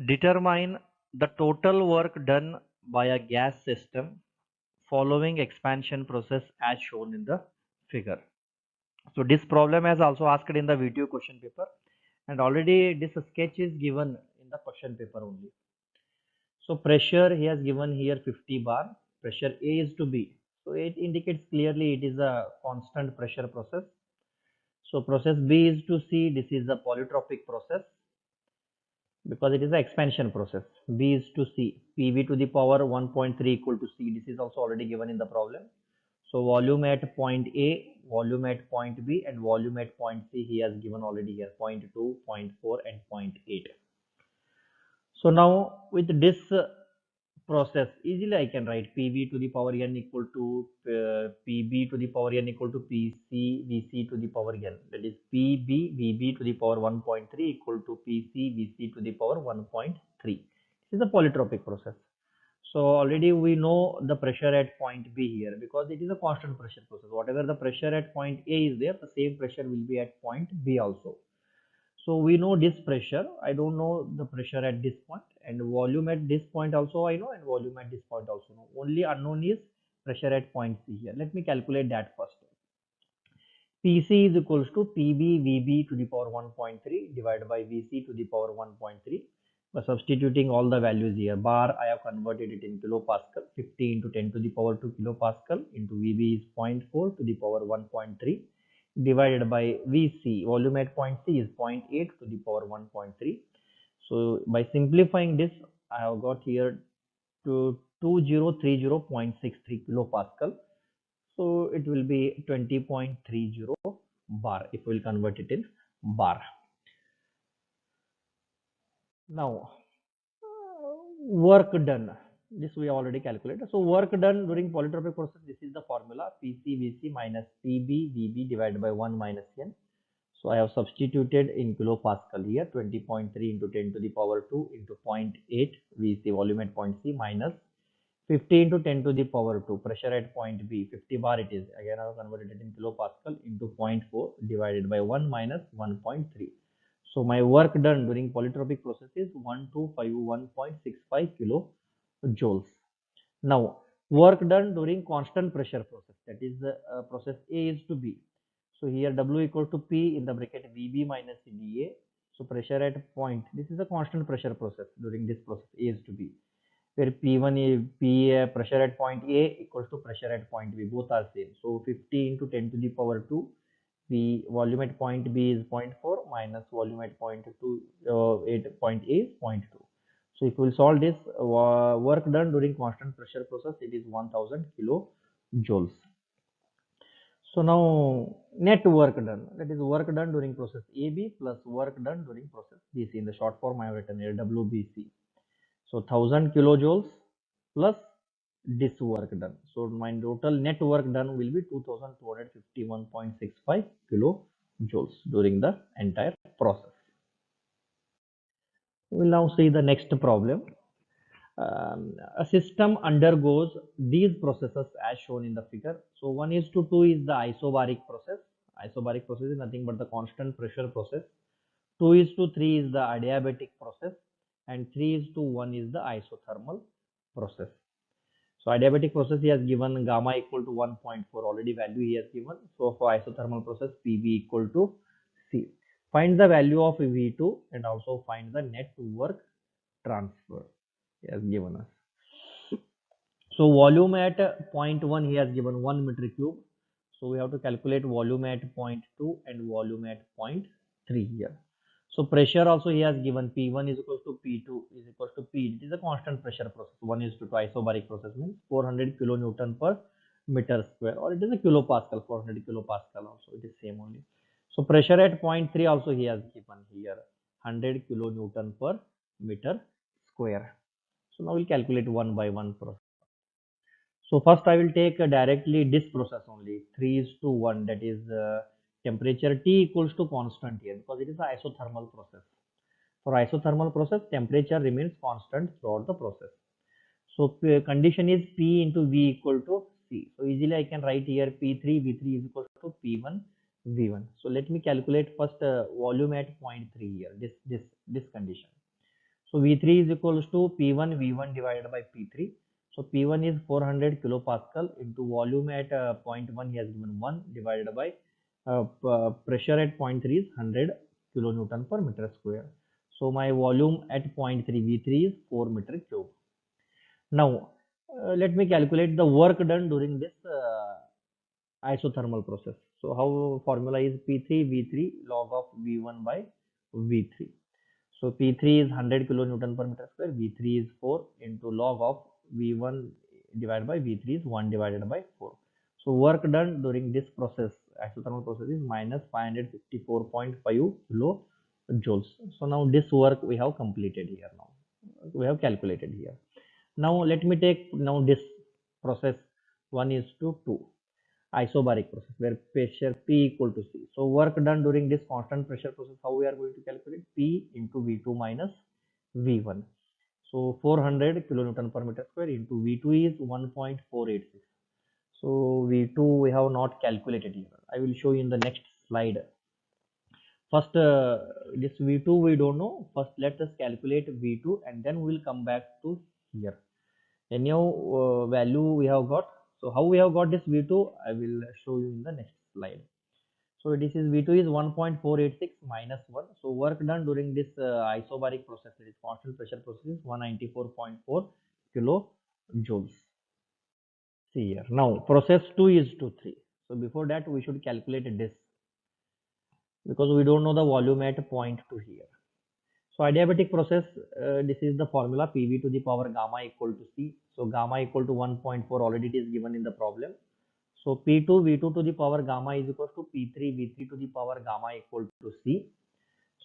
Determine the total work done by a gas system following expansion process as shown in the figure. So this problem is also asked in the video question paper, and already this sketch is given in the question paper only. So pressure he has given here 50 bar, pressure A is to B. So it indicates clearly it is a constant pressure process. So process B is to C, this is a polytropic process because it is an expansion process. B is to C, PV to the power 1.3 equal to C. This is also already given in the problem. So volume at point A, volume at point B, and volume at point C he has given already here 0.2, 0.4 and 0.8. So now with this process, easily I can write PV to the power n equal to PB to the power n equal to PC VC to the power n. That is PB VB to the power 1.3 equal to PC VC to the power 1.3. This is a polytropic process. So already we know the pressure at point B here because it is a constant pressure process. Whatever the pressure at point A is there, the same pressure will be at point B also. So we know this pressure. I don't know the pressure at this point, and volume at this point also I know, and volume at this point also know. Only unknown is pressure at point C here. Let me calculate that first. PC is equals to PB VB to the power 1.3 divided by VC to the power 1.3. By substituting all the values here, bar I have converted it in kilopascal. 50 into 10 to the power 2 kilopascal into VB is 0.4 to the power 1.3 divided by VC, volume at point C is 0.8 to the power 1.3. So by simplifying this, I have got here to 2030.63 kilopascal. So it will be 20.30 bar if we will convert it in bar. Now work done, this we already calculated. So work done during polytropic process, this is the formula PCVC minus PBVB divided by 1 minus n. So I have substituted in kilopascal here 20.3 into 10 to the power 2 into 0.8 VC, volume at point C, minus 50 into 10 to the power 2 pressure at point B, 50 bar it is, again I have converted it in kilopascal, into 0.4 divided by 1 minus 1.3. So my work done during polytropic process is 1251.65 kilojoules. Now work done during constant pressure process, that is process A is to B. So here W equal to P in the bracket VB minus dA. So pressure at point, this is a constant pressure process during this process A is to B, where P1 is pressure at point A equals to pressure at point B, both are same. So 50 into 10 to the power 2, the volume at point B is 0.4 minus volume at point 2, point A is 0.2. So if we will solve this, work done during constant pressure process, it is 1000 kilojoules. So now net work done, that is work done during process AB plus work done during process BC. In the short form I have written here WBC. So 1000 kilojoules plus this work done. So my total net work done will be 2251.65 kilojoules during the entire process. We will now see the next problem. A system undergoes these processes as shown in the figure. So 1:2 is the isobaric process. Isobaric process is nothing but the constant pressure process. 2:3 is the adiabatic process, and 3:1 is the isothermal process. So adiabatic process he has given gamma equal to 1.4, already value he has given. So for isothermal process PV equal to C. Find the value of V2 and also find the net work transfer he has given us. So volume at point 1 he has given 1 meter cube. So we have to calculate volume at point 2 and volume at point 3 here. So pressure also he has given P1 is equal to P2 is equal to P. It is a constant pressure process. 1:2 isobaric process means 400 kilonewton per meter square, or it is a kilopascal, 400 kilopascal also, it is same only. So pressure at point 3 also he has given here 100 kilonewton per meter square. So now we'll calculate one by one process. So first I will take directly this process only 3:1, that is temperature T equals to constant here because it is an isothermal process. For isothermal process, temperature remains constant throughout the process. So condition is P into V equal to C. So easily I can write here P3 V3 is equal to P1 V1. So let me calculate first volume at point 3 here, this condition. So V3 is equals to P1 V1 divided by P3. So P1 is 400 kilopascal into volume at point 1 he has given 1 divided by pressure at point 3 is 100 kilonewton per meter square. So my volume at point 3 V3 is 4 meter cube. Now let me calculate the work done during this isothermal process. So how formula is P3 V3 log of V1 by V3. So P3 is 100 kilonewton per meter square, V3 is 4 into log of V1 divided by V3 is 1 divided by 4. So work done during this process, isothermal process, is minus 554.5 kilojoules. So now this work we have completed here now. We have calculated here. Now let me take now this process 1 is to 2. Isobaric process where pressure P equal to C. So work done during this constant pressure process, how we are going to calculate? P into V2 minus V1. So 400 kilonewton per meter square into V2 is 1.486. So V2 we have not calculated here. I will show you in the next slide. First, this V2 we don't know. First, let us calculate V2 and then we will come back to here. Anyhow, value we have got. So how we have got this V2, I will show you in the next slide. So this is V2 is 1.486 minus 1. So work done during this isobaric process, this constant pressure process, is 194.4 kilojoules. See here. Now process 2 is to 3. So before that we should calculate this because we don't know the volume at point 2 here. So adiabatic process, this is the formula PV to the power gamma equal to C. So gamma equal to 1.4 already it is given in the problem. So P2 V2 to the power gamma is equal to P3 V3 to the power gamma equal to C.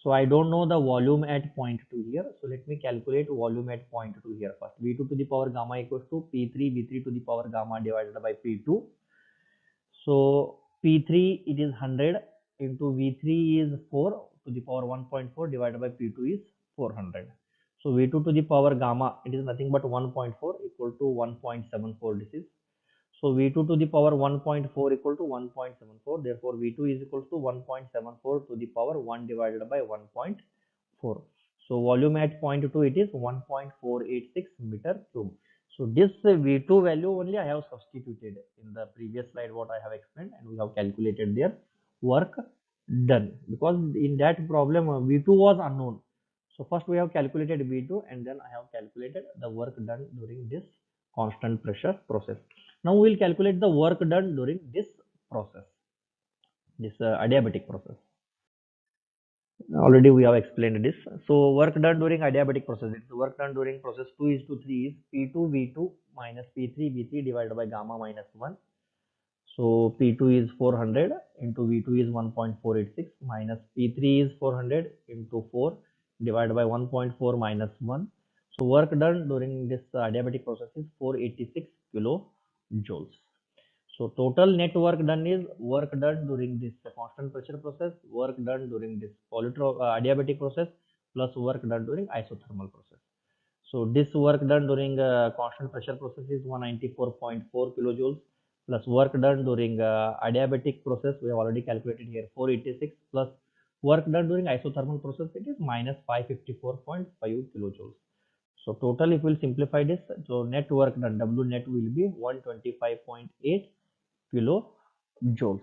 So I don't know the volume at point 2 here. So let me calculate volume at point 2 here first. V2 to the power gamma equals to P3 V3 to the power gamma divided by P2. So P3 it is 100 into V3 is 4 to the power 1.4 divided by P2 is 400. So V2 to the power gamma it is nothing but 1.4 equal to 1.74. This is so V2 to the power 1.4 equal to 1.74. Therefore V2 is equal to 1.74 to the power 1 divided by 1.4. So volume at point 2 it is 1.486 meter cube. So this V2 value only I have substituted in the previous slide what I have explained and we have calculated their work done because in that problem V2 was unknown. So first we have calculated V2 and then I have calculated the work done during this constant pressure process. Now we will calculate the work done during this process, this adiabatic process. Already we have explained this. So work done during adiabatic process. The work done during process 2 is to 3 is P2 V2 minus P3 V3 divided by gamma minus 1. So P2 is 400 into V2 is 1.486 minus P3 is 400 into 4 divided by 1.4 minus 1. So work done during this adiabatic process is 486 kilojoules. So total net work done is work done during this constant pressure process, work done during this adiabatic process plus work done during isothermal process. So this work done during constant pressure process is 194.4 kilojoules plus work done during adiabatic process we have already calculated here 486 plus work done during isothermal process it is minus 554.5 kilojoules. So total if we will simplify this, so net work done W net will be 125.8 kilojoules.